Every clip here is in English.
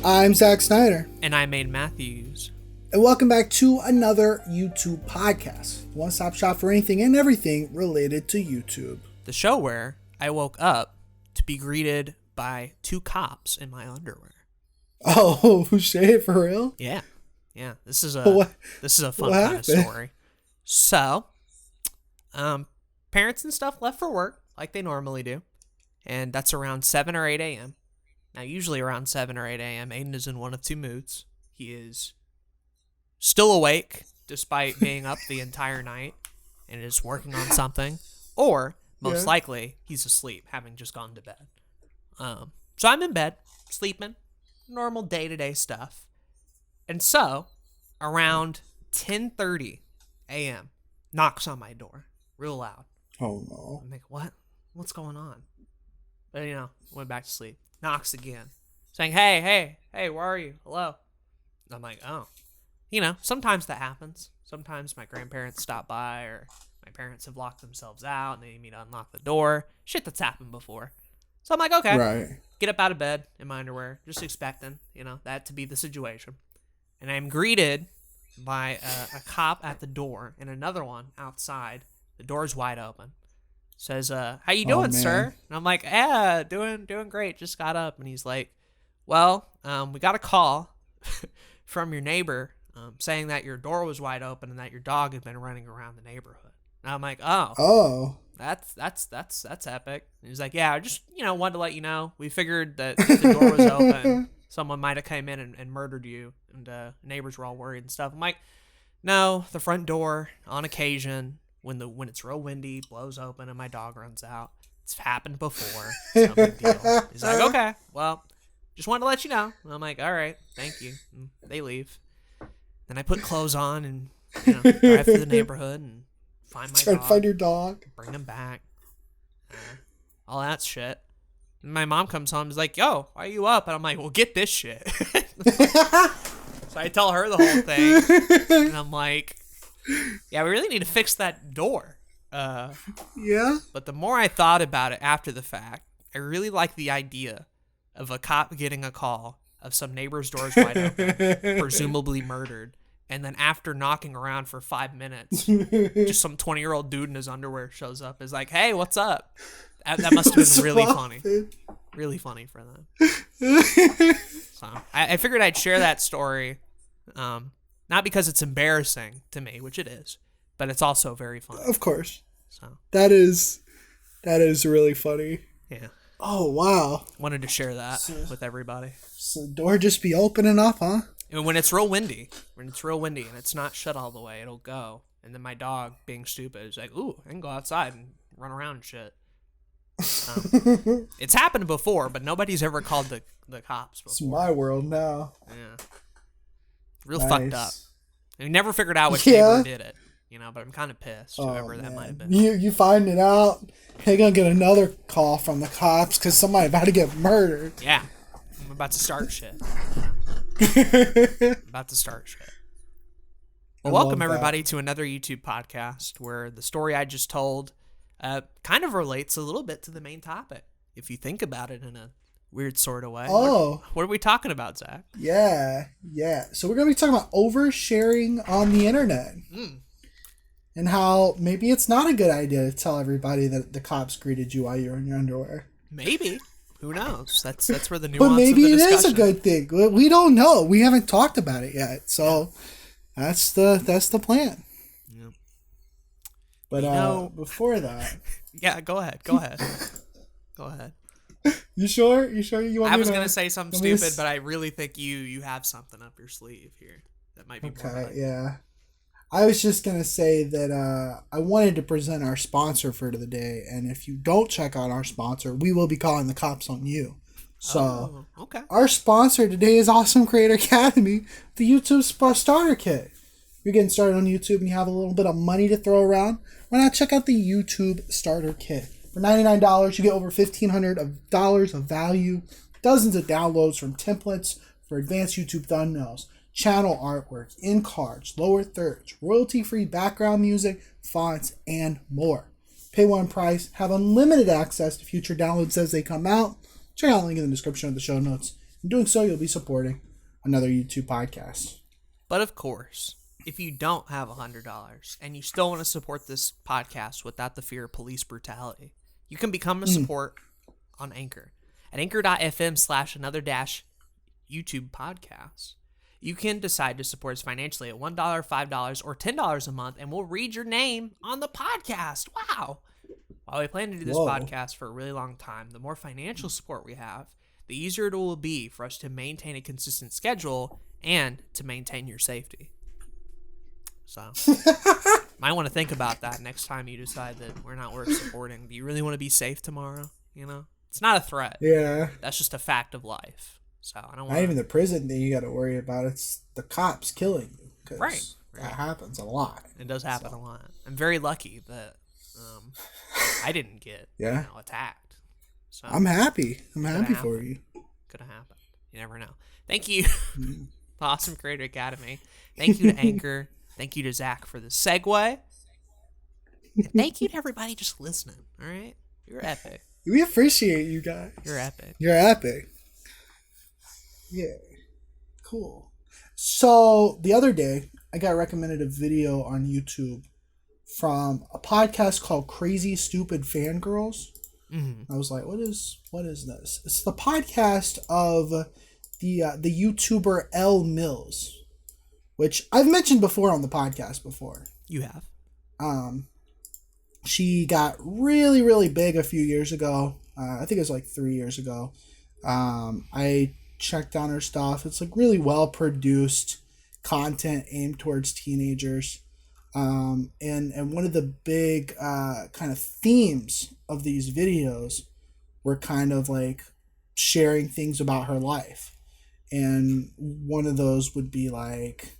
I'm Zach Snyder. And I'm Aden Matthews. And welcome back to another YouTube podcast. One-stop shop for anything and everything related to YouTube. The show where I woke up to be greeted by two cops in my underwear. Oh, shit, for real? Yeah. This is a fun kind of story. So, parents and stuff left for work like they normally do. And that's around 7 or 8 a.m. Now, usually around 7 or 8 a.m., Aden is in one of two moods. He is still awake, despite being up the entire night, and is working on something. Or, most likely, he's asleep, having just gone to bed. So I'm in bed, sleeping, normal day-to-day stuff. And so, around 10:30 a.m., knocks on my door, real loud. Oh, no. I'm like, what? What's going on? But, went back to sleep. Knocks again, saying, hey, where are you? Hello. And I'm like, oh. Sometimes that happens. Sometimes my grandparents stop by, or my parents have locked themselves out and they need me to unlock the door. Shit that's happened before. So I'm like, okay. Right. Get up out of bed in my underwear, just expecting, that to be the situation. And I'm greeted by a cop at the door and another one outside. The door's wide open. Says, how you doing, sir? And I'm like, doing great. Just got up. And he's like, well, we got a call from your neighbor saying that your door was wide open and that your dog had been running around the neighborhood. And I'm like, oh, that's epic. And he's like, yeah, I just, wanted to let you know. We figured that if the door was open, someone might have came in and murdered you. And neighbors were all worried and stuff. I'm like, no, the front door on occasion, when it's real windy, blows open and my dog runs out. It's happened before. It's no big deal. He's like, okay, well, just wanted to let you know. And I'm like, all right, thank you. And they leave. Then I put clothes on and drive through the neighborhood and find my dog. Try to find your dog. Bring him back. All that shit. And my mom comes home and is like, yo, why are you up? And I'm like, well, get this shit. So I tell her the whole thing. And I'm like, yeah, we really need to fix that door. Yeah. But the more I thought about it after the fact, I really like the idea of a cop getting a call of some neighbor's doors wide open, presumably murdered, and then after knocking around for 5 minutes, just some 20-year-old dude in his underwear shows up, is like, hey, what's up? That must have been really funny. Really funny for them. So I figured I'd share that story. Not because it's embarrassing to me, which it is, but it's also very funny. Of course. So That is really funny. Yeah. Oh, wow. Wanted to share that with everybody. So the door just be opening up, huh? And when it's real windy and it's not shut all the way, it'll go. And then my dog, being stupid, is like, ooh, I can go outside and run around and shit. It's happened before, but nobody's ever called the cops before. It's my world now. Yeah. Real fucked up. And we never figured out which neighbor did it, but I'm kind of pissed, whoever that might have been. You find it out, they're going to get another call from the cops because somebody about to get murdered. Yeah. I'm about to start shit. Well, welcome everybody to another YouTube podcast where the story I just told kind of relates a little bit to the main topic, if you think about it in a weird sort of way. Oh. What are we talking about, Zach? Yeah. So we're going to be talking about oversharing on the internet. And how maybe it's not a good idea to tell everybody that the cops greeted you while you were in your underwear. Maybe. Who knows? That's where the nuance but maybe of the it is a discussion. good thing. We don't know. We haven't talked about it yet. So that's the plan. Yeah. But before that. Yeah, go ahead. You sure? You want I me was to going to say something stupid, but I really think you have something up your sleeve here that might be more like yeah. I was just going to say that I wanted to present our sponsor for the day, and if you don't check out our sponsor, we will be calling the cops on you. So, okay. Our sponsor today is Awesome Creator Academy, the YouTube Starter Kit. You're getting started on YouTube and you have a little bit of money to throw around, why not check out the YouTube Starter Kit? For $99, you get over $1,500 of value, dozens of downloads from templates for advanced YouTube thumbnails, channel artwork, in cards, lower thirds, royalty-free background music, fonts, and more. Pay one price, have unlimited access to future downloads as they come out. Check out the link in the description of the show notes. In doing so, you'll be supporting another YouTube podcast. But of course, if you don't have $100 and you still want to support this podcast without the fear of police brutality, you can become a support on Anchor at anchor.fm/another-YouTube podcast. You can decide to support us financially at $1, $5, or $10 a month, and we'll read your name on the podcast. Wow. While we plan to do this podcast for a really long time, the more financial support we have, the easier it will be for us to maintain a consistent schedule and to maintain your safety. So, might want to think about that next time you decide that we're not worth supporting. Do you really want to be safe tomorrow? You know, it's not a threat. Yeah. That's just a fact of life. So I don't want. Not even the prison thing you got to worry about. It's the cops killing you. Right. That happens a lot. It does happen a lot. I'm very lucky that I didn't get attacked. So I'm happy. I'm happy for you. Could have happened. You never know. Thank you, Awesome Creator Academy. Thank you to Anchor. Thank you to Zach for the segue. And thank you to everybody just listening. All right? You're epic. We appreciate you guys. You're epic. You're epic. Yeah. Cool. So the other day, I got recommended a video on YouTube from a podcast called Crazy Stupid Fangirls. I was like, what is this? It's the podcast of the YouTuber Elle Mills, which I've mentioned before on the podcast before. You have. She got really, really big a few years ago. I think it was like 3 years ago. I checked on her stuff. It's like really well produced content aimed towards teenagers. And one of the big kind of themes of these videos were kind of like sharing things about her life. And one of those would be like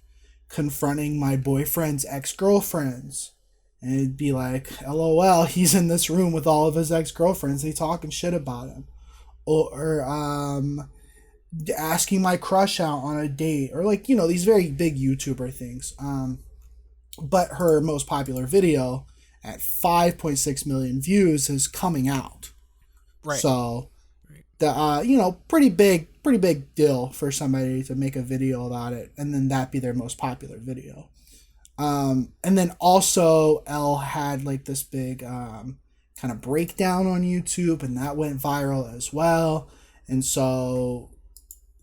confronting my boyfriend's ex-girlfriends. And it'd be like, LOL, he's in this room with all of his ex-girlfriends. They talking shit about him. Or asking my crush out on a date. Or like, these very big YouTuber things. But her most popular video at 5.6 million views is coming out. Right. So, pretty big deal for somebody to make a video about it, and then that be their most popular video. And then also Elle had like this big kind of breakdown on YouTube, and that went viral as well. And so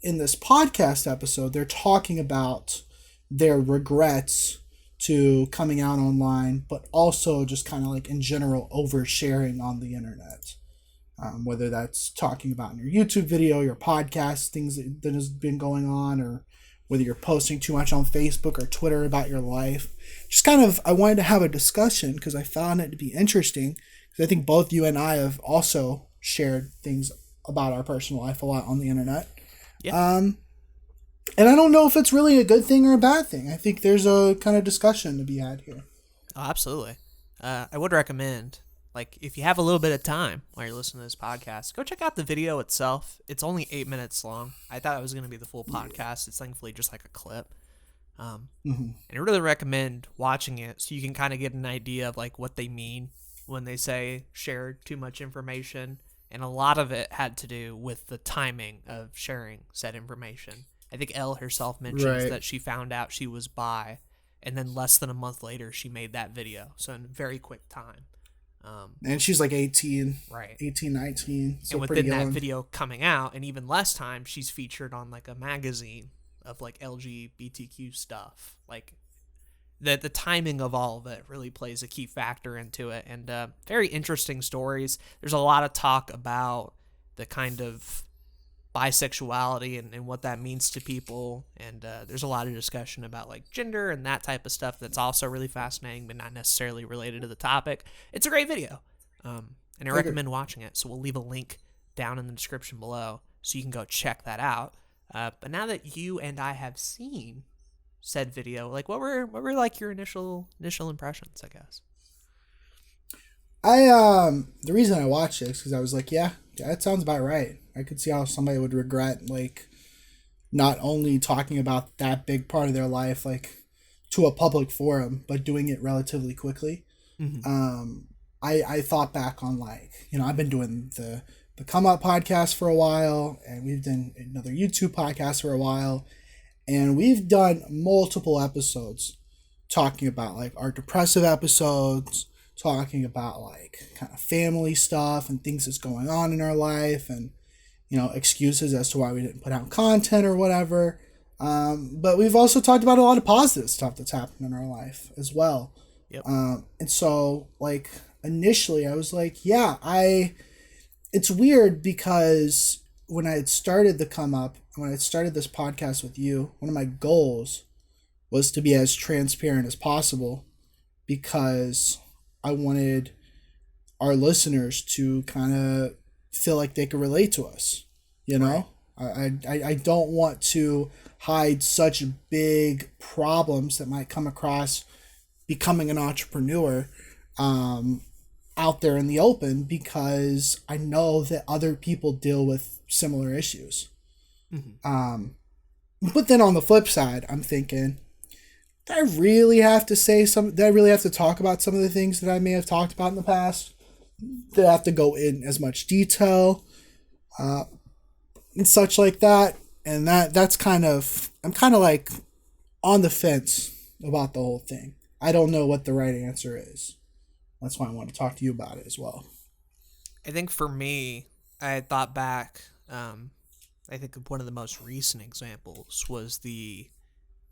in this podcast episode, they're talking about their regrets to coming out online, but also just kind of like in general oversharing on the internet. Whether that's talking about in your YouTube video, your podcast, things that has been going on, or whether you're posting too much on Facebook or Twitter about your life. Just kind of, I wanted to have a discussion because I found it to be interesting, because I think both you and I have also shared things about our personal life a lot on the internet. Yeah. And I don't know if it's really a good thing or a bad thing. I think there's a kind of discussion to be had here. Oh, absolutely. I would recommend, like, if you have a little bit of time while you're listening to this podcast, go check out the video itself. It's only 8 minutes long. I thought it was going to be the full podcast. It's thankfully just like a clip. And I really recommend watching it so you can kind of get an idea of like what they mean when they say share too much information. And a lot of it had to do with the timing of sharing said information. I think Elle herself mentions that she found out she was bi, and then less than a month later, she made that video. So in a very quick time. And she's like 18. Right. 18, 19. So and within that video coming out, and even less time, she's featured on like a magazine of like LGBTQ stuff. Like the timing of all of it really plays a key factor into it. And very interesting stories. There's a lot of talk about the kind of bisexuality and what that means to people, and there's a lot of discussion about like gender and that type of stuff that's also really fascinating but not necessarily related to the topic. It's a great video, and I recommend watching it, so we'll leave a link down in the description below so you can go check that out. But now that you and I have seen said video, like what were like your initial impressions, I guess? The reason I watched it is because I was like, yeah, that sounds about right. I could see how somebody would regret, like, not only talking about that big part of their life, like, to a public forum, but doing it relatively quickly. I thought back on, like, I've been doing the the Come Up podcast for a while, and we've done another YouTube podcast for a while, and we've done multiple episodes talking about like our depressive episodes, talking about like kind of family stuff and things that's going on in our life, and excuses as to why we didn't put out content or whatever. But we've also talked about a lot of positive stuff that's happened in our life as well. Yep. And so like initially I was like, it's weird because when I had started the Come Up, when I had started this podcast with you, one of my goals was to be as transparent as possible because I wanted our listeners to kind of feel like they could relate to us, Right. I don't want to hide such big problems that might come across becoming an entrepreneur out there in the open, because I know that other people deal with similar issues. Mm-hmm. But then on the flip side, I'm thinking, do I really have to talk about some of the things that I may have talked about in the past? Do I have to go in as much detail and such like that? And I'm kind of like on the fence about the whole thing. I don't know what the right answer is. That's why I want to talk to you about it as well. I think for me, I had thought back, I think one of the most recent examples was the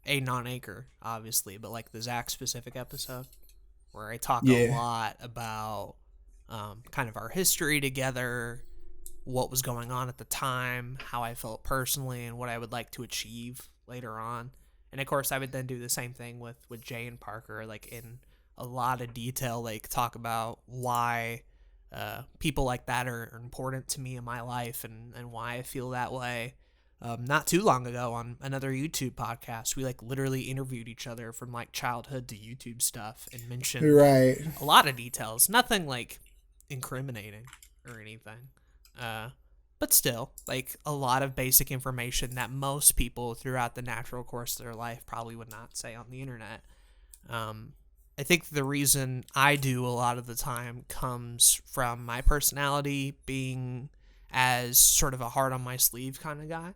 Aden on Acre, obviously, but like the Zach specific episode where I talk a lot about kind of our history together, what was going on at the time, how I felt personally, and what I would like to achieve later on. And of course, I would then do the same thing with Jay and Parker, like in a lot of detail, like talk about why people like that are important to me in my life and why I feel that way. Not too long ago on another YouTube podcast, we like literally interviewed each other from like childhood to YouTube stuff and mentioned a lot of details. Nothing like incriminating or anything. But still, like a lot of basic information that most people throughout the natural course of their life probably would not say on the internet. I think the reason I do a lot of the time comes from my personality being as sort of a heart on my sleeve kind of guy,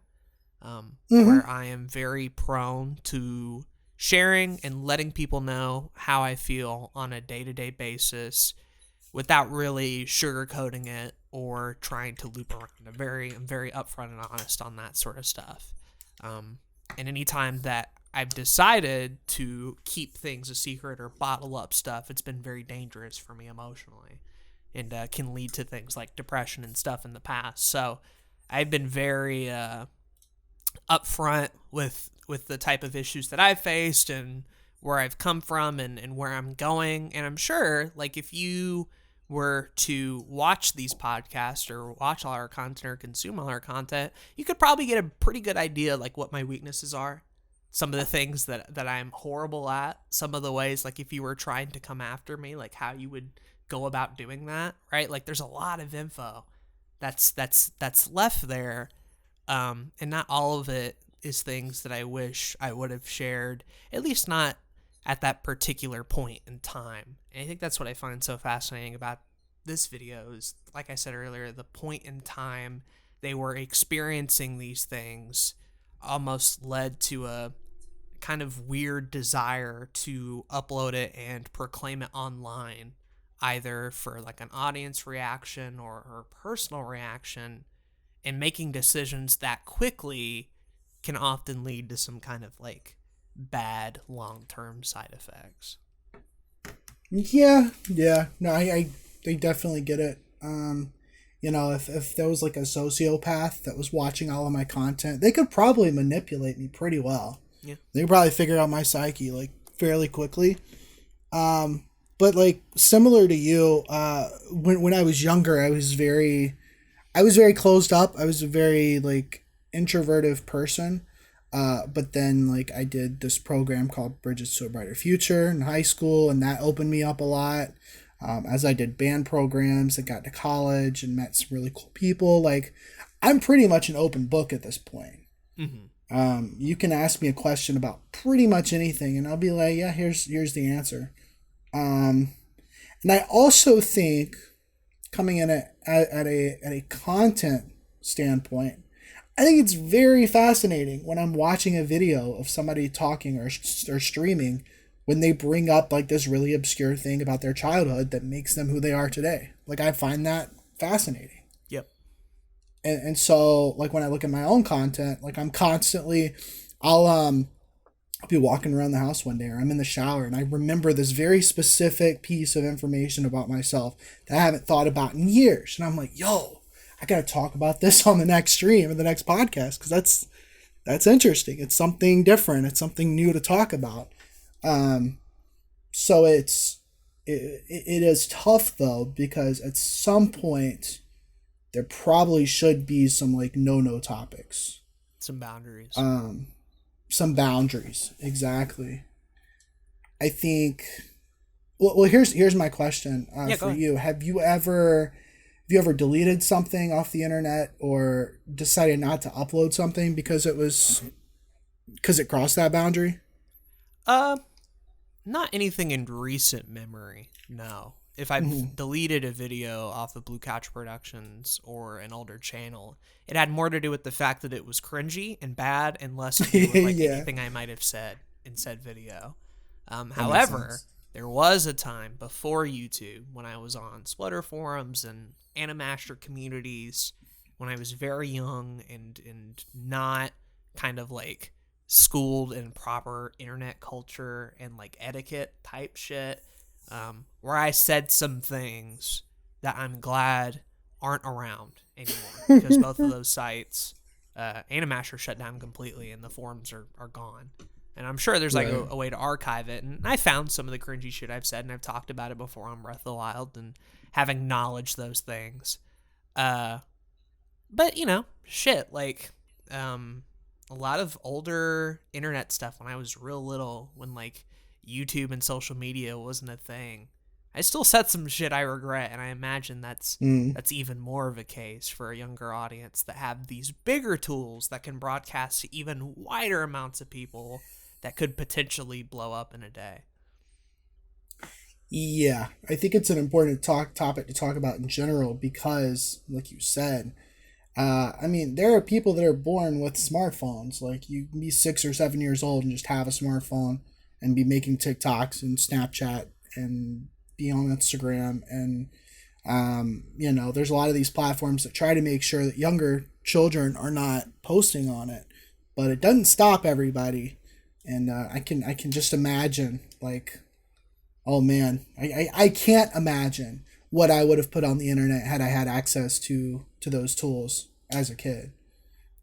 where I am very prone to sharing and letting people know how I feel on a day-to-day basis without really sugarcoating it or trying to loop around. I'm very upfront and honest on that sort of stuff. And anytime that I've decided to keep things a secret or bottle up stuff, it's been very dangerous for me emotionally and can lead to things like depression and stuff in the past. So I've been very upfront with the type of issues that I've faced and where I've come from and where I'm going. And I'm sure, like, if you were to watch these podcasts or watch all our content or consume all our content, you could probably get a pretty good idea, like, what my weaknesses are. Some of the things that I'm horrible at, some of the ways, like, if you were trying to come after me, like, how you would go about doing that, right? Like, there's a lot of info that's left there, and not all of it is things that I wish I would have shared, at least not at that particular point in time. And I think that's what I find so fascinating about this video is, like I said earlier, the point in time they were experiencing these things almost led to a kind of weird desire to upload it and proclaim it online, either for like an audience reaction or personal reaction, and making decisions that quickly can often lead to some kind of like bad long-term side effects. Yeah. No, I definitely get it. If there was like a sociopath that was watching all of my content, they could probably manipulate me pretty well. Yeah. They could probably figure out my psyche like fairly quickly. But like similar to you, when I was younger, I was very closed up. I was a very like introverted person. But then like I did this program called Bridges to a Brighter Future in high school, and that opened me up a lot. As I did band programs, I got to college and met some really cool people. Like, I'm pretty much an open book at this point. Mm-hmm. You can ask me a question about pretty much anything, and I'll be like, yeah, here's the answer. And I also think coming in at a content standpoint, I think it's very fascinating when I'm watching a video of somebody talking or streaming when they bring up like this really obscure thing about their childhood that makes them who they are today. Like, I find that fascinating. Yep. And so like when I look at my own content, like I'm constantly, I'll be walking around the house one day, or I'm in the shower, and I remember this very specific piece of information about myself that I haven't thought about in years. And I'm like, yo, I got to talk about this on the next stream or the next podcast, because that's interesting. It's something different. It's something new to talk about. So it is tough though, because at some point there probably should be some like no topics. Some boundaries. Some boundaries, exactly. I think. Well, here's my question for you. Have you ever deleted something off the internet or decided not to upload something because it crossed that boundary? Not anything in recent memory. No. If I've deleted a video off of Blue Couch Productions or an older channel, it had more to do with the fact that it was cringy and bad and less to do with like anything I might have said in said video. However, there was a time before YouTube when I was on Splutter forums and Animaster communities when I was very young and not kind of like schooled in proper internet culture and like etiquette type shit. Where I said some things that I'm glad aren't around anymore, because both of those sites, Animaster shut down completely and the forums are gone. And I'm sure there's like a way to archive it. And I found some of the cringy shit I've said, and I've talked about it before on Breath of the Wild and have acknowledged those things. But you know, shit, like, a lot of older internet stuff when I was real little, when like YouTube and social media wasn't a thing, I still said some shit I regret, and I imagine that's even more of a case for a younger audience that have these bigger tools that can broadcast to even wider amounts of people that could potentially blow up in a day. Yeah, I think it's an important topic to talk about in general because, like you said, I mean, there are people that are born with smartphones. Like, you can be 6 or 7 years old and just have a smartphone and be making TikToks and Snapchat and be on Instagram. And, you know, there's a lot of these platforms that try to make sure that younger children are not posting on it. But it doesn't stop everybody. And I can just imagine, like, oh man, I can't imagine what I would have put on the internet had I had access to those tools as a kid.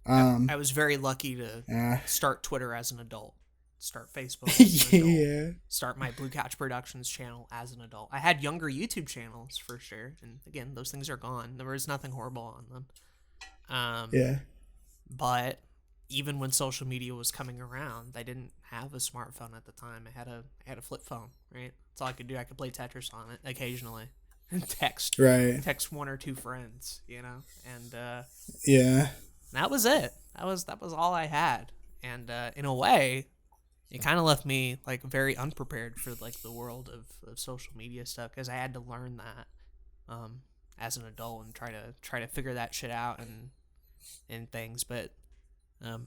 I was very lucky to start Twitter as an adult, start Facebook as an adult, start my Blue Couch Productions channel as an adult. I had younger YouTube channels for sure, and again, those things are gone. There was nothing horrible on them. But even when social media was coming around, I didn't have a smartphone at the time. I had a flip phone, right? That's all I could do. I could play Tetris on it occasionally. Text one or two friends, you know, and that was it. That was all I had, and in a way, it kind of left me like very unprepared for like the world of social media stuff, because I had to learn that as an adult and try to figure that shit out and things. But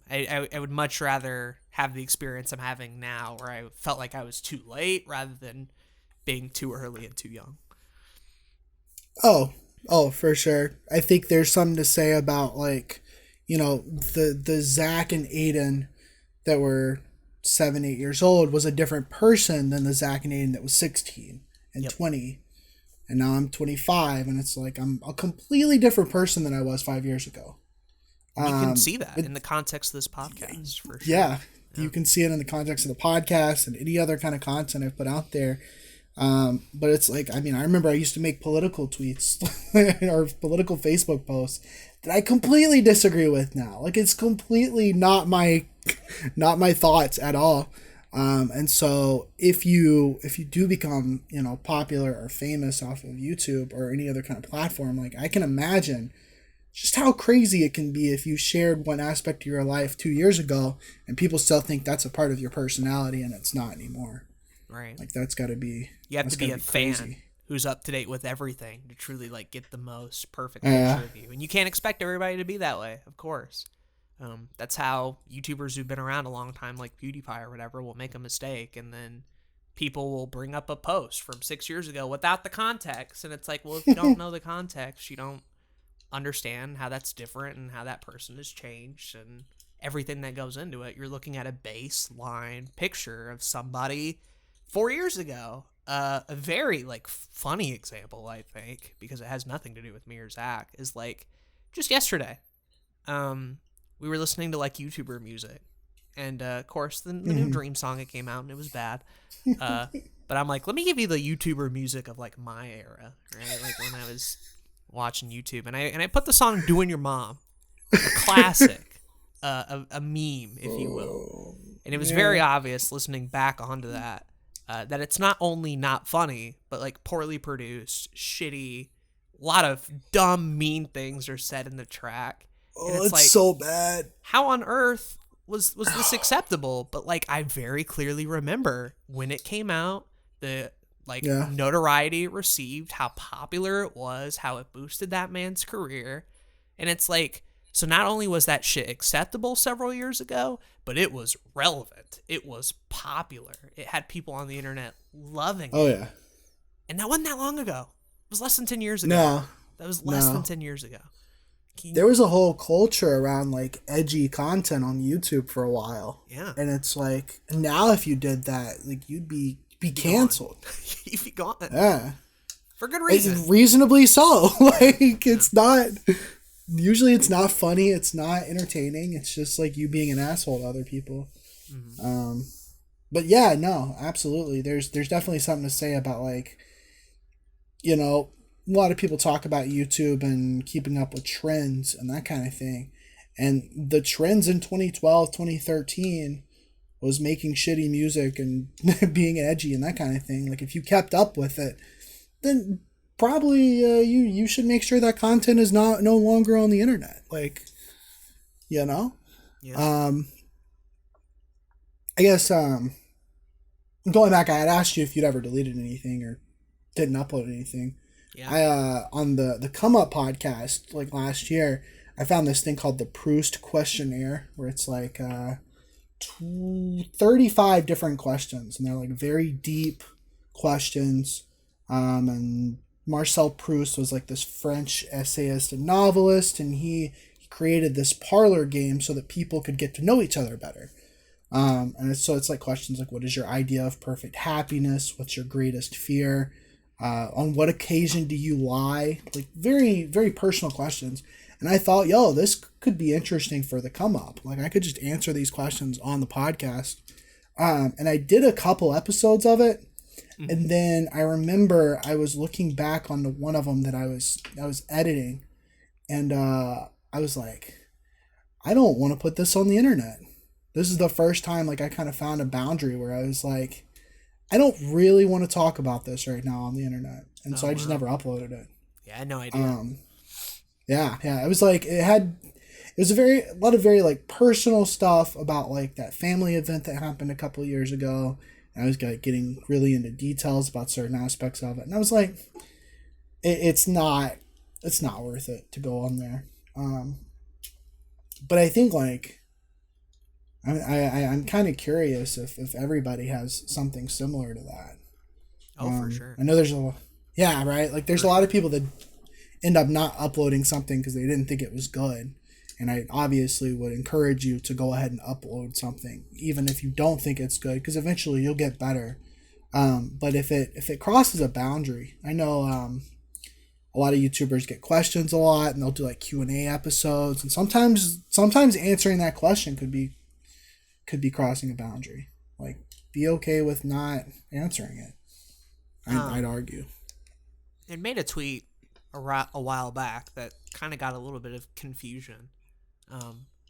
I would much rather have the experience I'm having now, where I felt like I was too late rather than being too early and too young. Oh, for sure. I think there's something to say about, like, you know, the Zach and Aden that were 7, 8 years old was a different person than the Zach and Aden that was 16 and 20. And now I'm 25, and it's like I'm a completely different person than I was 5 years ago. You can see that in the context of this podcast, for sure. Yeah, you can see it in the context of the podcast and any other kind of content I've put out there. But it's like, I mean, I remember I used to make political tweets or political Facebook posts that I completely disagree with now. Like, it's completely not my thoughts at all. And so if you do become, you know, popular or famous off of YouTube or any other kind of platform, like, I can imagine just how crazy it can be if you shared one aspect of your life 2 years ago and people still think that's a part of your personality and it's not anymore. Right. Like, that's got to be... You have to be a fan who's up to date with everything to truly like get the most perfect Yeah. picture of you. And you can't expect everybody to be that way, of course. That's how YouTubers who've been around a long time, like PewDiePie or whatever, will make a mistake, and then people will bring up a post from 6 years ago without the context, and it's like, well, if you don't know the context, you don't understand how that's different and how that person has changed and everything that goes into it. You're looking at a baseline picture of somebody 4 years ago. A very like funny example, I think, because it has nothing to do with me or Zach, is like just yesterday. We were listening to like YouTuber music, and of course the new Dream song that came out, and it was bad. But I'm like, let me give you the YouTuber music of like my era, right? Like when I was watching YouTube, and I put the song "Doing Your Mom," a classic, a meme, if you will, and it was very obvious listening back onto that. That it's not only not funny, but like poorly produced, shitty, a lot of dumb, mean things are said in the track. And It's like, so bad. How on earth was this acceptable? But like, I very clearly remember when it came out, the like notoriety it received, how popular it was, how it boosted that man's career. And it's like, so not only was that shit acceptable several years ago, but it was relevant. It was popular. It had people on the internet loving it. Oh, yeah. And that wasn't that long ago. It was less than 10 years ago. No. That was less than 10 years ago. There was a whole culture around like edgy content on YouTube for a while. Yeah. And it's like, now if you did that, like you'd be canceled. You'd be gone. Yeah. For good reason. It's reasonably so. Like, it's not... Usually it's not funny, it's not entertaining, it's just like you being an asshole to other people. Mm-hmm. But yeah, no, absolutely. There's definitely something to say about like, you know, a lot of people talk about YouTube and keeping up with trends and that kind of thing. And the trends in 2012, 2013 was making shitty music and being edgy and that kind of thing. Like if you kept up with it, then probably you should make sure that content is no longer on the internet. Like, you know? Yeah. I guess going back, I had asked you if you'd ever deleted anything or didn't upload anything. Yeah. I on the Come Up podcast, like last year, I found this thing called the Proust questionnaire, where it's like 35 different questions, and they're like very deep questions. And Marcel Proust was like this French essayist and novelist, and he created this parlor game so that people could get to know each other better. And it's like questions like, what is your idea of perfect happiness? What's your greatest fear? On what occasion do you lie? Like very, very personal questions. And I thought, yo, this could be interesting for the Come Up. Like I could just answer these questions on the podcast. And I did a couple episodes of it. And then I remember I was looking back on one of them that I was editing, and I was like, I don't want to put this on the internet. This is the first time like I kind of found a boundary where I was like, I don't really want to talk about this right now on the internet, and so I just never uploaded it. Yeah, I had no idea. Yeah. It was like it was a lot of very like personal stuff about like that family event that happened a couple of years ago. I was getting really into details about certain aspects of it. And I was like, it's not worth it to go on there. But I think like, I'm kind of curious if everybody has something similar to that. Oh, for sure. I know there's right? Like there's a lot of people that end up not uploading something because they didn't think it was good. And I obviously would encourage you to go ahead and upload something, even if you don't think it's good, because eventually you'll get better. But if it crosses a boundary, I know a lot of YouTubers get questions a lot, and they'll do like Q&A episodes, and sometimes answering that question could be crossing a boundary. Like, be okay with not answering it. I'd argue. It made a tweet a while back that kind of got a little bit of confusion.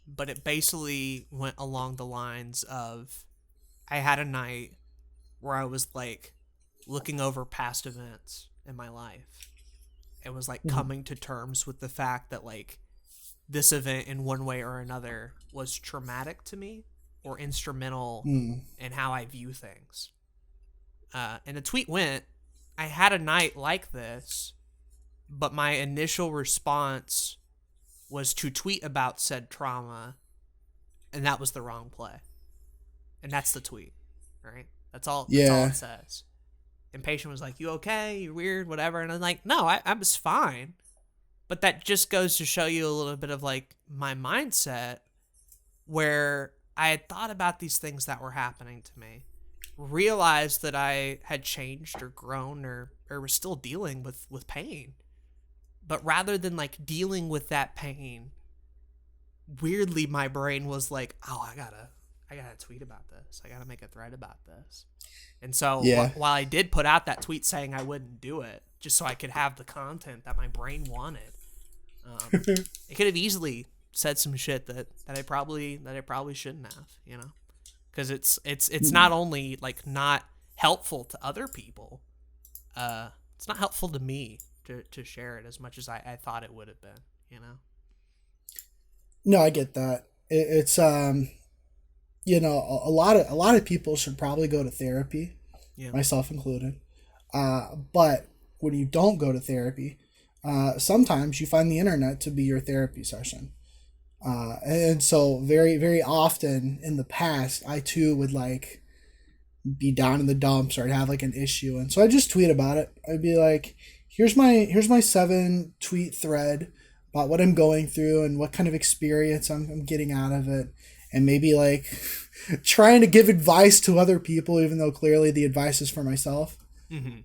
But it basically went along the lines of, I had a night where I was like looking over past events in my life and was like coming to terms with the fact that like this event in one way or another was traumatic to me or instrumental in how I view things. And the tweet went, I had a night like this, but my initial response was to tweet about said trauma, and that was the wrong play. And that's the tweet, right? That's all it says. And patient was like, "You okay? You're weird, whatever." And I'm like, "No, I was fine." But that just goes to show you a little bit of like my mindset, where I had thought about these things that were happening to me, realized that I had changed or grown or was still dealing with pain. But rather than like dealing with that pain, weirdly my brain was like, "Oh, I gotta tweet about this. I gotta make a thread about this." And so while I did put out that tweet saying I wouldn't do it, just so I could have the content that my brain wanted, it could have easily said some shit that I probably shouldn't have, you know, because it's not only like not helpful to other people, it's not helpful to me to share it as much as I thought it would have been, you know. No, I get that. It's you know, a lot of people should probably go to therapy, myself included. But when you don't go to therapy, sometimes you find the internet to be your therapy session. And so very, very often in the past, I too would like be down in the dumps or I'd have like an issue. And so I just tweet about it. I'd be like, here's my 7 tweet thread about what I'm going through and what kind of experience I'm getting out of it. And maybe like trying to give advice to other people, even though clearly the advice is for myself. And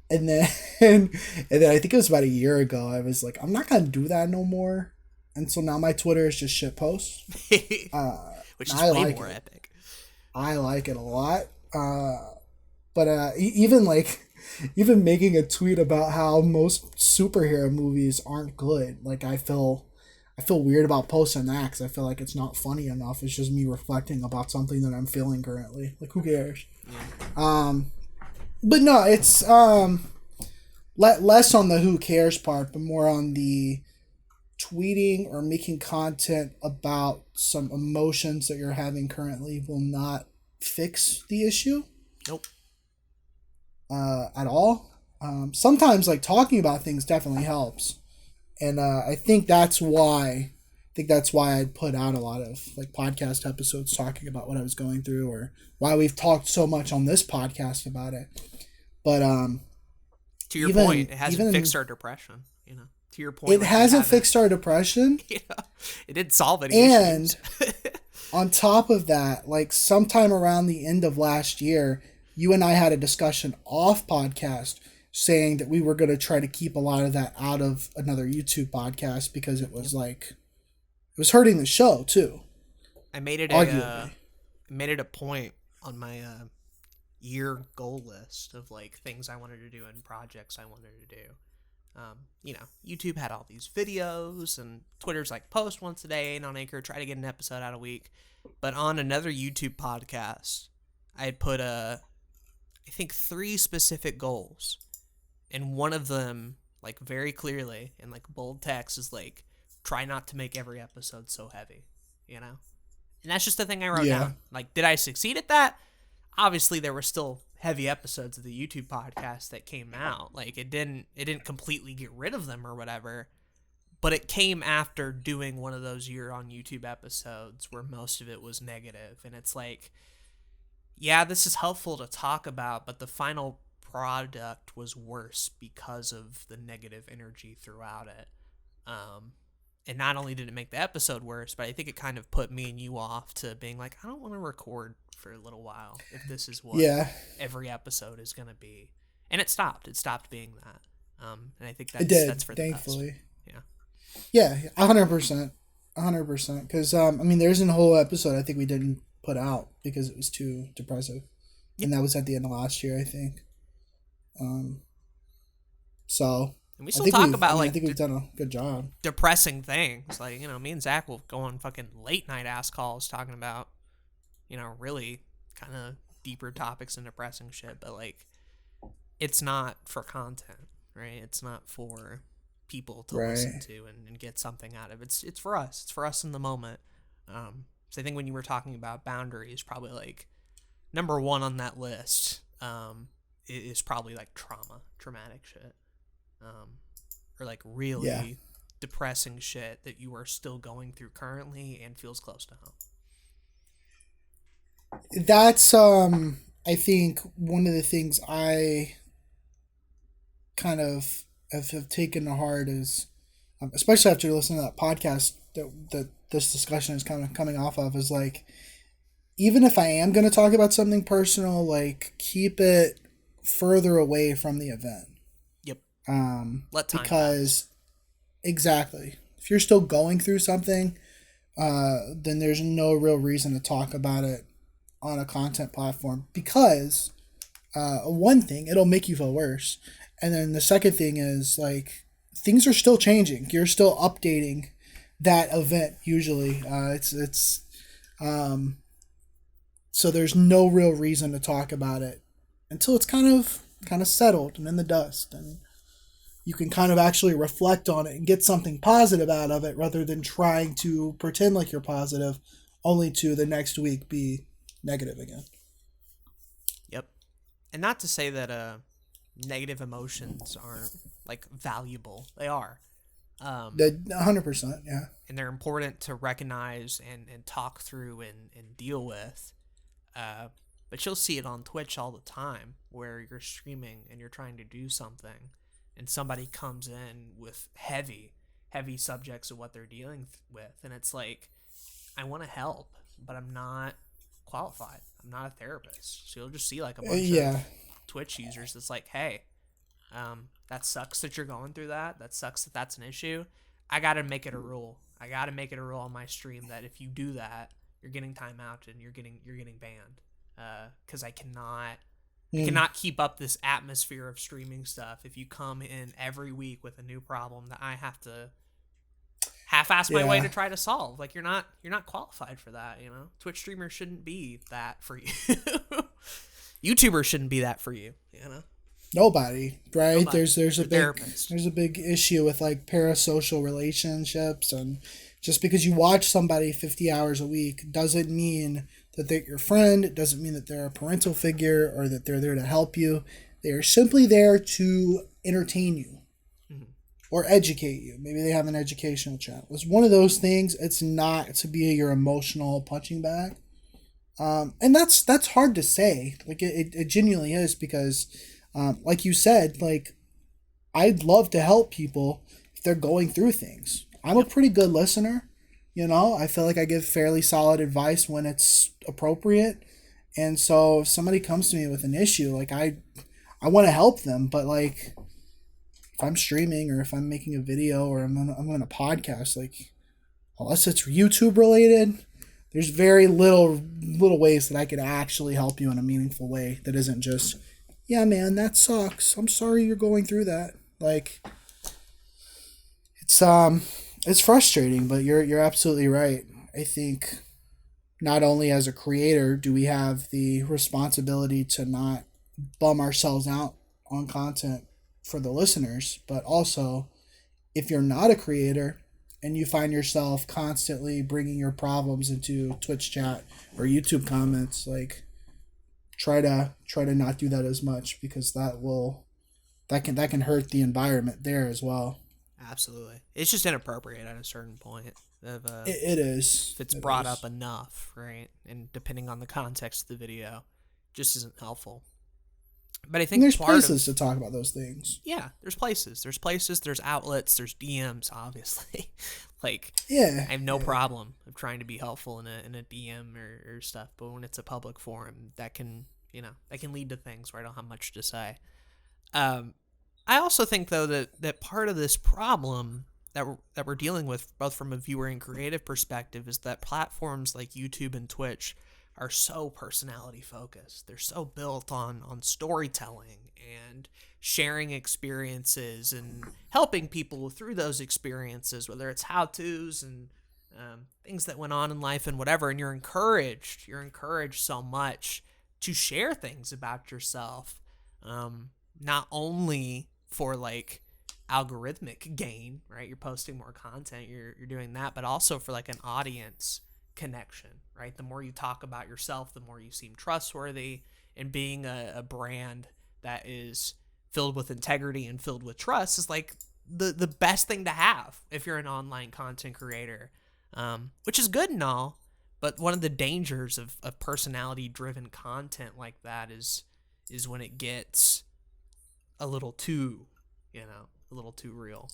then I think it was about a year ago, I was like, I'm not going to do that no more. And so now my Twitter is just shit posts. Which is way more epic. I like it a lot. But even making a tweet about how most superhero movies aren't good. Like I feel weird about posting that because I feel like it's not funny enough. It's just me reflecting about something that I'm feeling currently. Like, who cares? Yeah. But no, it's less on the who cares part, but more on the tweeting or making content about some emotions that you're having currently will not fix the issue. Nope. At all. Sometimes like talking about things definitely helps. And I think that's why I'd put out a lot of like podcast episodes talking about what I was going through, or why we've talked so much on this podcast about it. But to your point, it hasn't fixed our depression. You know, to your point, it hasn't fixed our depression. Yeah, it didn't solve any issues. And on top of that, like sometime around the end of last year, you and I had a discussion off podcast saying that we were going to try to keep a lot of that out of another YouTube podcast because it was like, it was hurting the show too. I made it a point on my year goal list of like things I wanted to do and projects I wanted to do. You know, YouTube had all these videos, and Twitter's like post once a day, and on Anchor try to get an episode out a week. But on another YouTube podcast, I had put I think 3 specific goals. And one of them, like very clearly in like bold text, is like, try not to make every episode so heavy, you know? And that's just the thing I wrote down. Like, did I succeed at that? Obviously, there were still heavy episodes of the YouTube podcast that came out. Like, it didn't completely get rid of them or whatever, but it came after doing one of those year on YouTube episodes where most of it was negative. And it's like, yeah, this is helpful to talk about, but the final product was worse because of the negative energy throughout it. And not only did it make the episode worse, but I think it kind of put me and you off to being like, I don't want to record for a little while if this is what every episode is going to be. And it stopped being that. And I think that's for the thankfully. best. Yeah, 100%. 100%. Because, I mean, there's a whole episode I think we didn't put out because it was too depressive. Yep. And that was at the end of last year, I think. So and we still talk about I think we've done a good job. Depressing things. Like, you know, me and Zach will go on fucking late night ass calls talking about, you know, really kind of deeper topics and depressing shit, but like it's not for content, right? It's not for people to listen to and get something out of. It's for us. It's for us in the moment. So I think when you were talking about boundaries, probably like number 1 on that list, is probably like traumatic shit, or like really Yeah. depressing shit that you are still going through currently and feels close to home. That's I think one of the things I kind of have taken to heart is, especially after listening to that podcast that this discussion is kind of coming off of, is like, even if I am going to talk about something personal, like, keep it further away from the event. Yep. Let time because pass. Exactly, if you're still going through something, then there's no real reason to talk about it on a content platform, because one thing, it'll make you feel worse, and then the second thing is, like, things are still changing. You're still updating that event usually. So there's no real reason to talk about it until it's kind of settled and in the dust, and you can kind of actually reflect on it and get something positive out of it, rather than trying to pretend like you're positive only to the next week be negative again. Yep. And not to say that negative emotions aren't like valuable. They are. 100%, yeah. And they're important to recognize and talk through and deal with. But you'll see it on Twitch all the time, where you're streaming and you're trying to do something, and somebody comes in with heavy subjects of what they're dealing with, and it's like, I want to help, but I'm not qualified. I'm not a therapist. So you'll just see like a bunch of Twitch users that's like, hey, that sucks that you're going through that. That sucks that that's an issue. I got to make it a rule. I got to make it a rule on my stream that if you do that, you're getting timeout and you're getting banned. Because I cannot keep up this atmosphere of streaming stuff if you come in every week with a new problem that I have to half-ass my way to try to solve. Like, you're not qualified for that, you know? Twitch streamers shouldn't be that for you. YouTubers shouldn't be that for you, you know? Nobody, right? Nobody. There's a big issue with like parasocial relationships, and just because you watch somebody 50 hours a week doesn't mean that they're your friend. It doesn't mean that they're a parental figure or that they're there to help you. They are simply there to entertain you or educate you. Maybe they have an educational channel. It's one of those things. It's not to be your emotional punching bag. And that's hard to say. Like, it genuinely is, because like you said, like, I'd love to help people if they're going through things. I'm a pretty good listener. You know, I feel like I give fairly solid advice when it's appropriate. And so if somebody comes to me with an issue, like, I want to help them, but like, if I'm streaming or if I'm making a video or I'm on a podcast, like, unless it's YouTube related, there's very little ways that I could actually help you in a meaningful way that isn't just, yeah, man, that sucks. I'm sorry you're going through that. Like, it's frustrating, but you're absolutely right. I think not only as a creator do we have the responsibility to not bum ourselves out on content for the listeners, but also, if you're not a creator and you find yourself constantly bringing your problems into Twitch chat or YouTube comments, like, try to not do that as much, because that can hurt the environment there as well. Absolutely. It's just inappropriate at a certain point. It is. If it's brought up enough, right? And depending on the context of the video, just isn't helpful. But I think there's places to talk about those things. Yeah, there's places. There's outlets, there's DMs, obviously. Like, yeah, I have no problem of trying to be helpful in a DM or stuff, but when it's a public forum, that can lead to things where I don't have much to say. I also think, though, that part of this problem that we're dealing with, both from a viewer and creative perspective, is that platforms like YouTube and Twitch are so personality focused. They're so built on storytelling and sharing experiences and helping people through those experiences, whether it's how-tos and things that went on in life and whatever. And you're encouraged so much to share things about yourself, not only for like algorithmic gain, right? You're posting more content, you're doing that, but also for like an audience connection, right? The more you talk about yourself, the more you seem trustworthy, and being a brand that is filled with integrity and filled with trust is like the best thing to have if you're an online content creator, which is good and all. But one of the dangers of personality driven content like that is when it gets a little too, a little too real.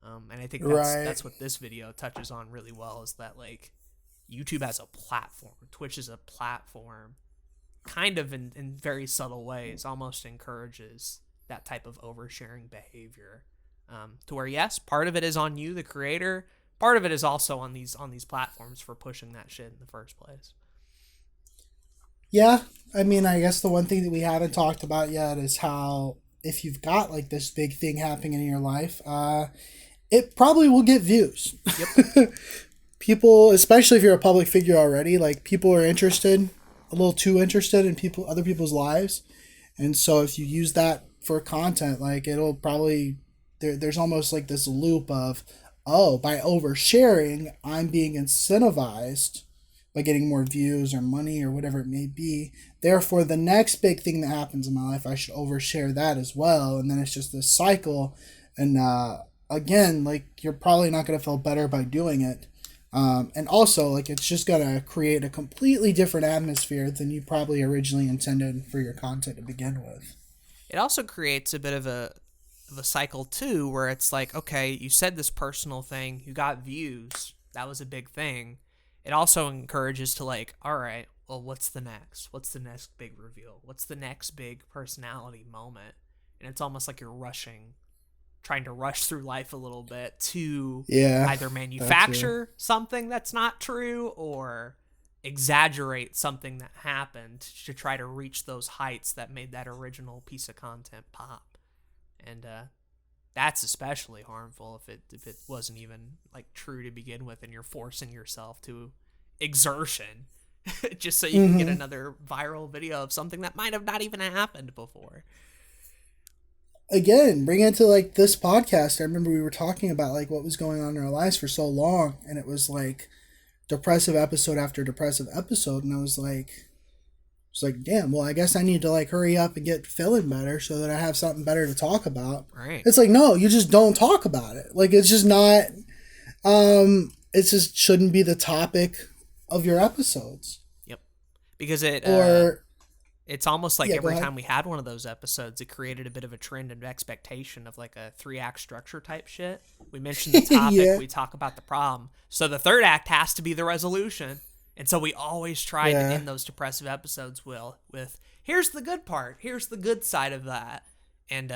And I think that's what this video touches on really well, is that like YouTube as a platform, Twitch is a platform, kind of in very subtle ways, almost encourages that type of oversharing behavior. To where, yes, part of it is on you, the creator. Part of it is also on these platforms for pushing that shit in the first place. Yeah, I mean, I guess the one thing that we haven't talked about yet is how if you've got like this big thing happening in your life, it probably will get views. Yep. People, especially if you're a public figure already, like people are interested, a little too interested in other people's lives, and so if you use that for content, like it'll probably there's almost like this loop of, oh, by oversharing, I'm being incentivized by getting more views or money or whatever it may be. Therefore, the next big thing that happens in my life, I should overshare that as well. And then it's just this cycle. And again, like you're probably not going to feel better by doing it. And also, like it's just going to create a completely different atmosphere than you probably originally intended for your content to begin with. It also creates a bit of a cycle too, where it's like, okay, you said this personal thing, you got views, that was a big thing. It also encourages to like, all right, well, what's the next big reveal, what's the next big personality moment? And it's almost like you're trying to rush through life a little bit to either manufacture something that's not true or exaggerate something that happened to try to reach those heights that made that original piece of content pop. And that's especially harmful if it wasn't even like true to begin with, and you're forcing yourself to exertion just so you can get another viral video of something that might have not even happened before. Again, bring it to like this podcast. I remember we were talking about like what was going on in our lives for so long, and it was like depressive episode after depressive episode, and I was like, damn, well, I guess I need to like hurry up and get feeling better so that I have something better to talk about. Right. It's like, no, you just don't talk about it. Like, it's just not, it just shouldn't be the topic of your episodes. Yep. Because it's almost like every time we had one of those episodes, it created a bit of a trend and expectation of like a 3-act structure type shit. We mentioned the topic, we talk about the problem. So the third act has to be the resolution. And so we always try to end those depressive episodes with here's the good part, here's the good side of that. And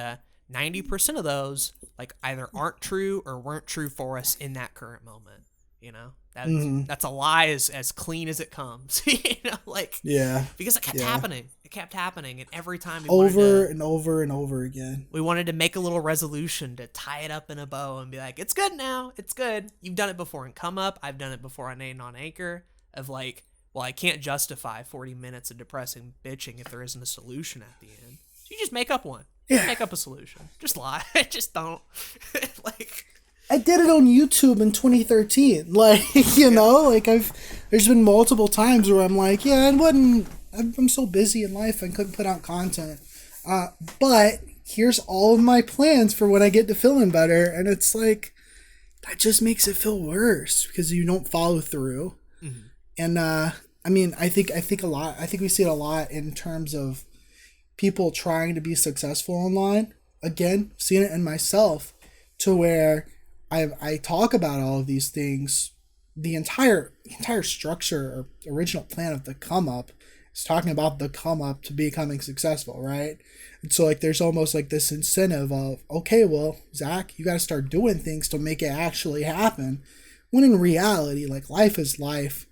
90% of those like either aren't true or weren't true for us in that current moment. You know, that's a lie as clean as it comes. Because it kept happening. It kept happening, and every time we over and over again, we wanted to make a little resolution to tie it up in a bow and be like, it's good now, it's good. You've done it before in Come Up. I've done it before on Aden on Anchor. Of like, well, I can't justify 40 minutes of depressing bitching if there isn't a solution at the end. So you just make up one. Make up a solution. Just lie. Just don't. Like, I did it on YouTube in 2013. Like, you know, like there's been multiple times where I'm like, I'm so busy in life I couldn't put out content. But here's all of my plans for when I get to feeling better. And it's like, that just makes it feel worse because you don't follow through. Mm-hmm. And, I mean, I think we see it a lot in terms of people trying to be successful online. Again, seeing it in myself to where I talk about all of these things. The entire structure or original plan of the come up is talking about the come up to becoming successful, right? And so like there's almost like this incentive of, okay, well, Zach, you got to start doing things to make it actually happen. When in reality, like life is life.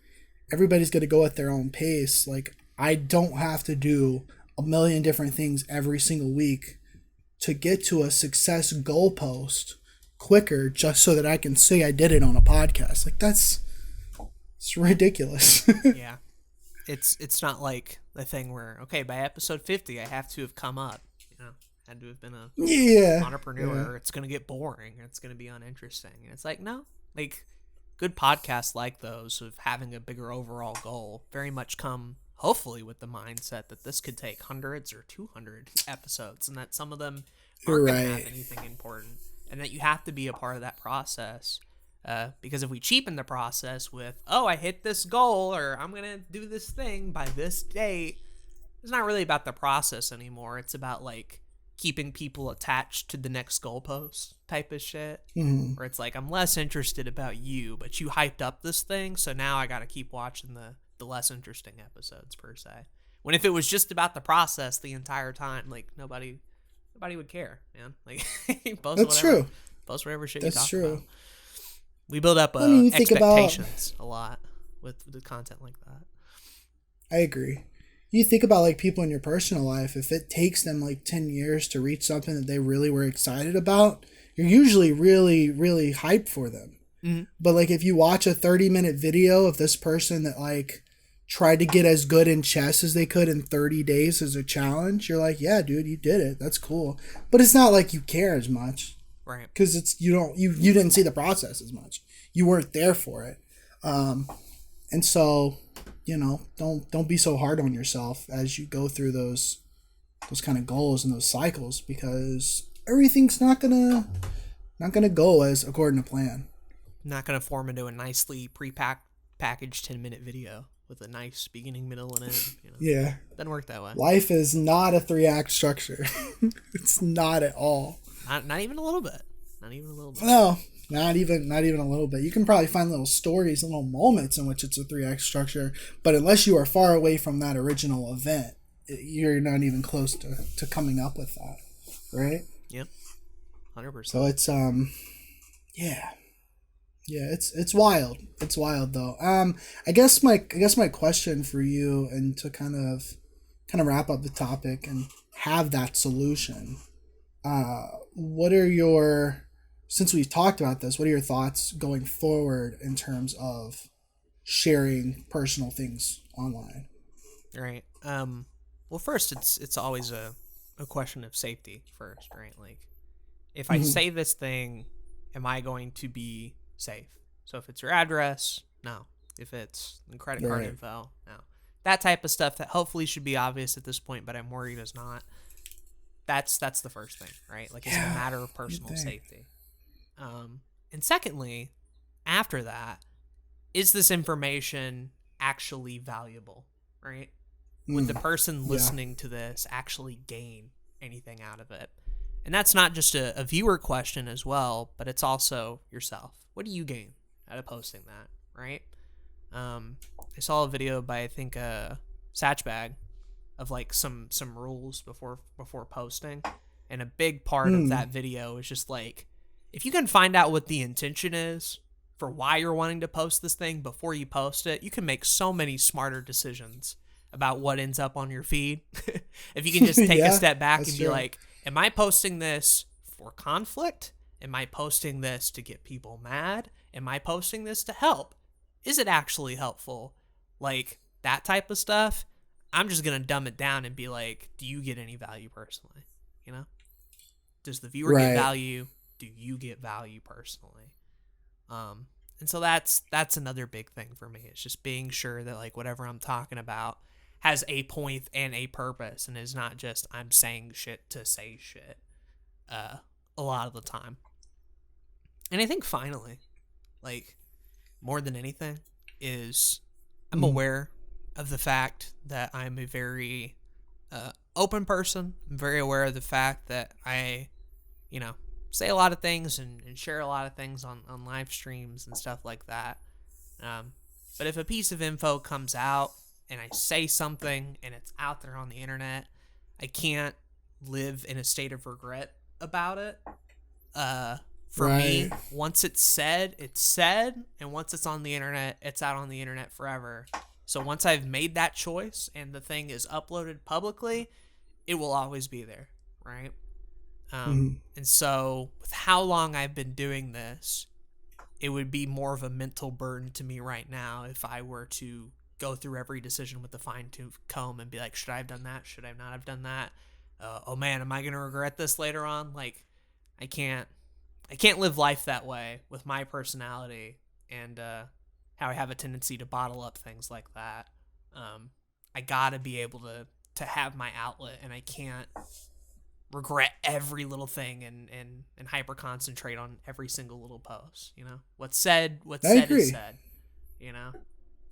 Everybody's going to go at their own pace. Like I don't have to do a million different things every single week to get to a success goalpost quicker just so that I can say I did it on a podcast. Like it's ridiculous. Yeah. It's not like the thing where, okay, by episode 50 I have to have come up, you know, had to have been a entrepreneur or it's going to get boring or it's going to be uninteresting. And it's like, no, like good podcasts like those of having a bigger overall goal very much come hopefully with the mindset that this could take hundreds or 200 episodes, and that some of them You're aren't going to have right. anything important, and that you have to be a part of that process. Because if we cheapen the process with, oh, I hit this goal, or I'm going to do this thing by this date, it's not really about the process anymore. It's about like keeping people attached to the next goalpost type of shit. Mm-hmm. Where it's like, I'm less interested about you, but you hyped up this thing, so now I got to keep watching the less interesting episodes per se. When if it was just about the process the entire time, like nobody would care, man. Like post That's whatever, true. post whatever shit That's you talk true. about. We build up I mean, you think about. expectations a lot with the content like that. I agree. You think about like people in your personal life, if it takes them like 10 years to reach something that they really were excited about, you're usually really, really hyped for them. Mm-hmm. But like if you watch a 30-minute video of this person that like tried to get as good in chess as they could in 30 days as a challenge, you're like, yeah, dude, you did it. That's cool. But it's not like you care as much. Right. Because it's you didn't see the process as much. You weren't there for it. And so, don't be so hard on yourself as you go through those kind of goals and those cycles, because everything's not gonna go as according to plan. Not gonna form into a nicely packaged 10-minute video with a nice beginning, middle, and end. Yeah, doesn't work that way. Life is not a 3-act structure. It's not at all. Not even a little bit. Not even a little bit. No. Not even a little bit. You can probably find little stories and little moments in which it's a 3-act structure, but unless you are far away from that original event, you're not even close to coming up with that, right? Yep, 100%. So it's yeah, it's wild. It's wild though. I guess my question for you, and to kind of wrap up the topic and have that solution. What are your, since we've talked about this, what are your thoughts going forward in terms of sharing personal things online? Right. Well, first, it's always a question of safety first, right? Like, if I say this thing, am I going to be safe? So if it's your address, no. If it's the credit card info, no. That type of stuff that hopefully should be obvious at this point, but I'm worried is not. That's the first thing, right? Like, it's a matter of personal safety. And secondly, after that, is this information actually valuable, right? Would the person listening to this actually gain anything out of it? And that's not just a viewer question as well, but it's also yourself. What do you gain out of posting that, right? I saw a video by, I think, Satchbag, of like some rules before posting, and a big part of that video is just like, if you can find out what the intention is for why you're wanting to post this thing before you post it, you can make so many smarter decisions about what ends up on your feed. If you can just take a step back and be like, am I posting this for conflict? Am I posting this to get people mad? Am I posting this to help? Is it actually helpful? Like, that type of stuff. I'm just going to dumb it down and be like, do you get any value personally? Does the viewer get value? Do you get value personally? And so that's another big thing for me. It's just being sure that like whatever I'm talking about has a point and a purpose, and is not just I'm saying shit to say shit a lot of the time. And I think finally, like, more than anything, is I'm aware of the fact that I'm a very open person. I'm very aware of the fact that I, say a lot of things and share a lot of things on live streams and stuff like that. But if a piece of info comes out and I say something and it's out there on the internet, I can't live in a state of regret about it. For me, once it's said, and once it's on the internet, it's out on the internet forever. So once I've made that choice and the thing is uploaded publicly, it will always be there, right? And so with how long I've been doing this, it would be more of a mental burden to me right now if I were to go through every decision with a fine-tooth comb and be like, should I have done that? Should I not have done that? Oh man, am I going to regret this later on? Like, I can't live life that way with my personality and how I have a tendency to bottle up things like that. I gotta be able to have my outlet, and I can't regret every little thing and hyper concentrate on every single little post. You know, what's said I is agree. said. You know,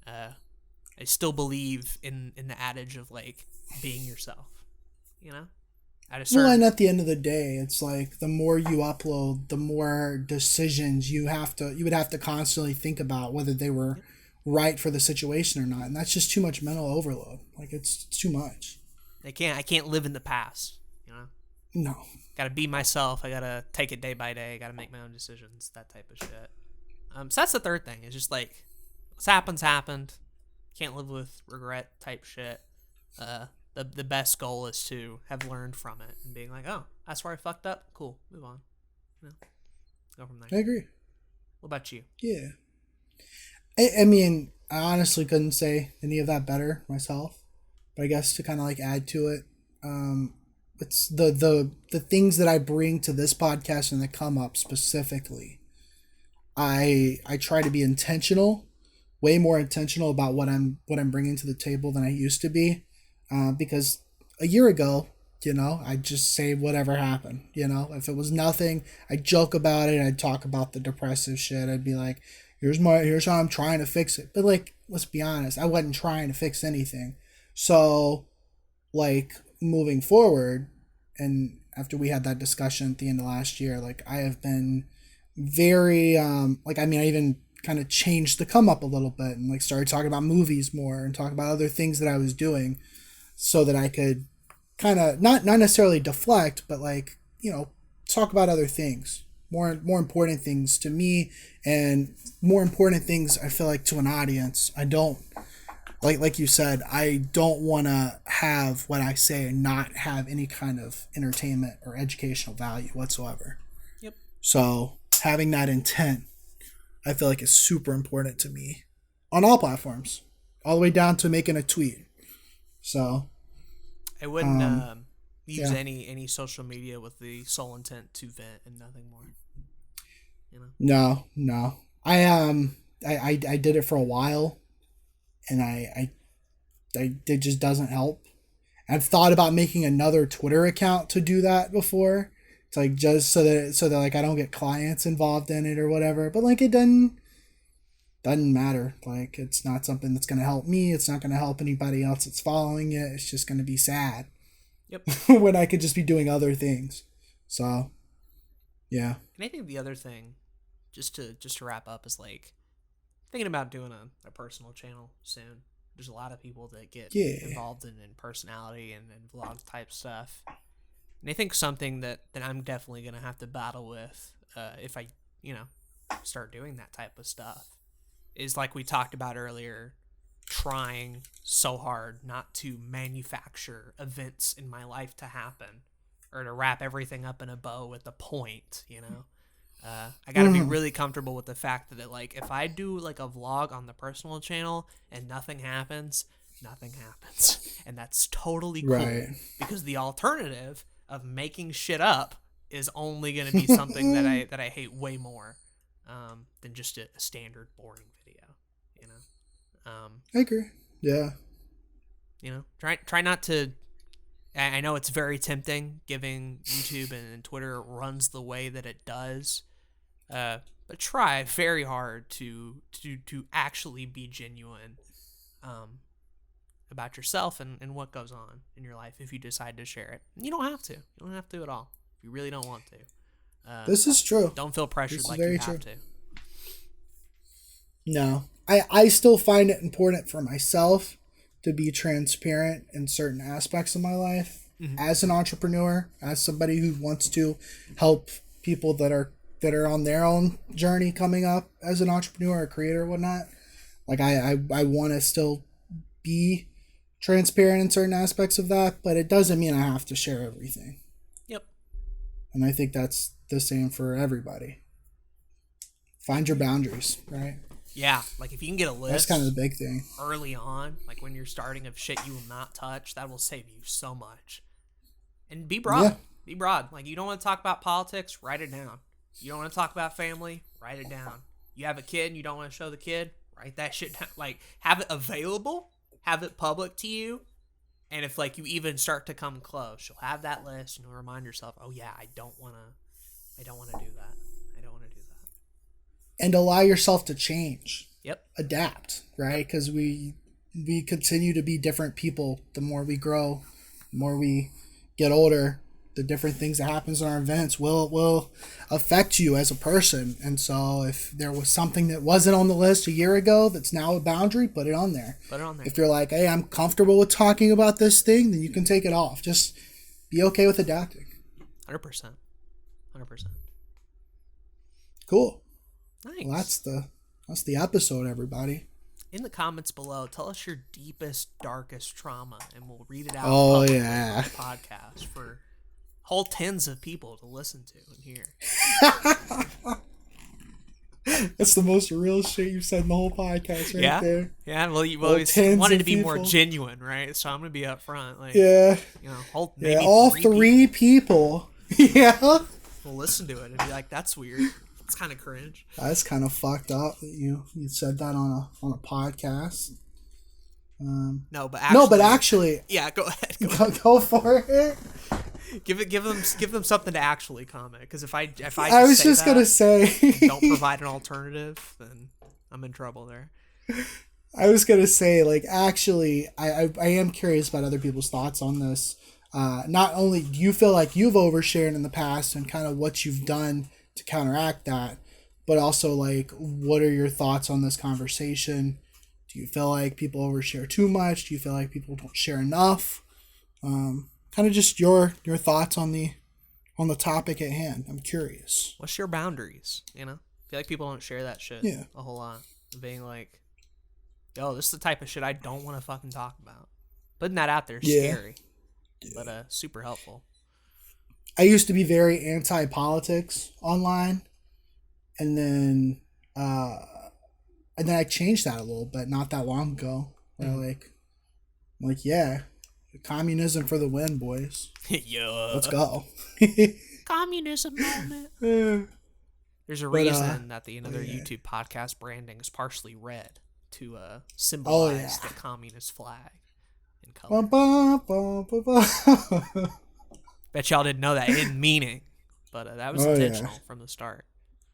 I still believe in the adage of like being yourself. You know, at a Well, certain and at the end of the day, it's like the more you upload, the more decisions you would have to constantly think about whether they were right for the situation or not, and that's just too much mental overload. Like it's too much. I can't live in the past. You know, No, gotta be myself. I gotta take it day by day. Gotta make my own decisions. That type of shit. So that's the third thing. It's just like what's happened. Can't live with regret type shit. The best goal is to have learned from it and being like, oh, that's where I fucked up. Cool, move on. You know, go from I there. agree. What about you? Yeah. I mean, I honestly couldn't say any of that better myself, but I guess to kind of like add to it, it's the things that I bring to this podcast and that come up specifically. I try to be intentional, way more intentional about what I'm bringing to the table than I used to be, because a year ago, I'd just say whatever happened. If it was nothing, I'd joke about it. I'd talk about the depressive shit. I'd be like, here's how I'm trying to fix it. But like, let's be honest, I wasn't trying to fix anything. So, like, moving forward, and after we had that discussion at the end of last year, like, I have been very, I even kind of changed the come up a little bit and like started talking about movies more and talk about other things that I was doing so that I could kind of not necessarily deflect, but like, talk about other things, more important things to me and more important things I feel like to an audience. I don't like you said, I don't want to have what I say and not have any kind of entertainment or educational value whatsoever. Yep. So having that intent, I feel like is super important to me on all platforms, all the way down to making a tweet. So I wouldn't use yeah. any social media with the sole intent to vent and nothing more. You know? No. I did it for a while, and I it just doesn't help. I've thought about making another Twitter account to do that before. It's like just so that like I don't get clients involved in it or whatever. But like it doesn't matter. Like it's not something that's gonna help me. It's not gonna help anybody else that's following it. It's just gonna be sad. Yep. When I could just be doing other things. So yeah. And I think the other thing, just to wrap up, is like thinking about doing a personal channel soon. There's a lot of people that get involved in personality and vlog type stuff. And I think something that I'm definitely going to have to battle with if I, start doing that type of stuff is like we talked about earlier, trying so hard not to manufacture events in my life to happen or to wrap everything up in a bow with a point, I got to be really comfortable with the fact that like if I do like a vlog on the personal channel and nothing happens, and that's totally cool. Right. Because the alternative of making shit up is only going to be something that I hate way more than just a standard boring video, I agree. Yeah. Try not to. I know it's very tempting, giving YouTube and Twitter runs the way that it does, but try very hard to actually be genuine about yourself and what goes on in your life if you decide to share it. You don't have to. You don't have to at all if you really don't want to. This is true. Don't feel pressured like you have to. No. I still find it important for myself to be transparent in certain aspects of my life as an entrepreneur, as somebody who wants to help people that are on their own journey coming up as an entrepreneur or creator or whatnot. Like I want to still be transparent in certain aspects of that, but it doesn't mean I have to share everything. Yep. And I think that's the same for everybody. Find your boundaries, right? Yeah, like if you can get a list. That's kind of the big thing. Early on, like when you're starting of shit you will not touch, that will save you so much. And be broad. Yeah. Be broad. Like you don't want to talk about politics, write it down. You don't want to talk about family, write it down. You have a kid and you don't want to show the kid, write that shit down. Like have it available, have it public to you. And if like you even start to come close, you'll have that list and you'll remind yourself, oh yeah, I don't want to do that. I don't want to do that. And allow yourself to change. Yep. Adapt, right? Because we continue to be different people. The more we grow, the more we get older, the different things that happens in our events will affect you as a person. And so if there was something that wasn't on the list a year ago that's now a boundary, put it on there. Put it on there. If you're like, hey, I'm comfortable with talking about this thing, then you can take it off. Just be okay with adapting. 100%. Cool. Nice. Well, that's the episode, everybody. In the comments below, tell us your deepest, darkest trauma, and we'll read it out Oh, on yeah. the podcast for whole tens of people to listen to and hear. That's the most real shit you've said in the whole podcast right there. Yeah, well, you always wanted to be more genuine, right? So I'm going to be up front. Like, yeah. You know, maybe all three people. Yeah. Will listen to it and be like, that's weird. It's kind of cringe. That's kind of fucked up that you said that on a podcast. No, but actually, yeah, go ahead. Go for it. Give them something to actually comment, because if I was just gonna say don't provide an alternative, then I'm in trouble there. I was gonna say, like, actually, I am curious about other people's thoughts on this. Not only do you feel like you've overshared in the past and kind of what you've done to counteract that, but also, like, what are your thoughts on this conversation? Do you feel like people overshare too much? Do you feel like people don't share enough? Kind of just your thoughts on the topic at hand. I'm curious. What's your boundaries? You know, I feel like people don't share that shit a whole lot. Being like, yo, this is the type of shit I don't want to fucking talk about. Putting that out there is scary, but super helpful. I used to be very anti-politics online, and then I changed that a little bit not that long ago. Like, yeah, communism for the win, boys. Yeah, let's go. Communism moment. There's a reason that the their YouTube podcast branding is partially red to symbolize the communist flag in color. Bet y'all didn't know that in meaning, but that was intentional from the start.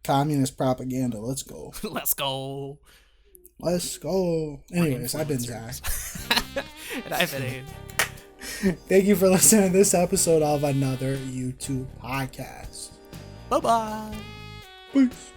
Communist propaganda. Let's go. Let's go. Let's go. Anyways, I've been Zach. And I've been Aden. Thank you for listening to this episode of another YouTube podcast. Bye-bye. Peace.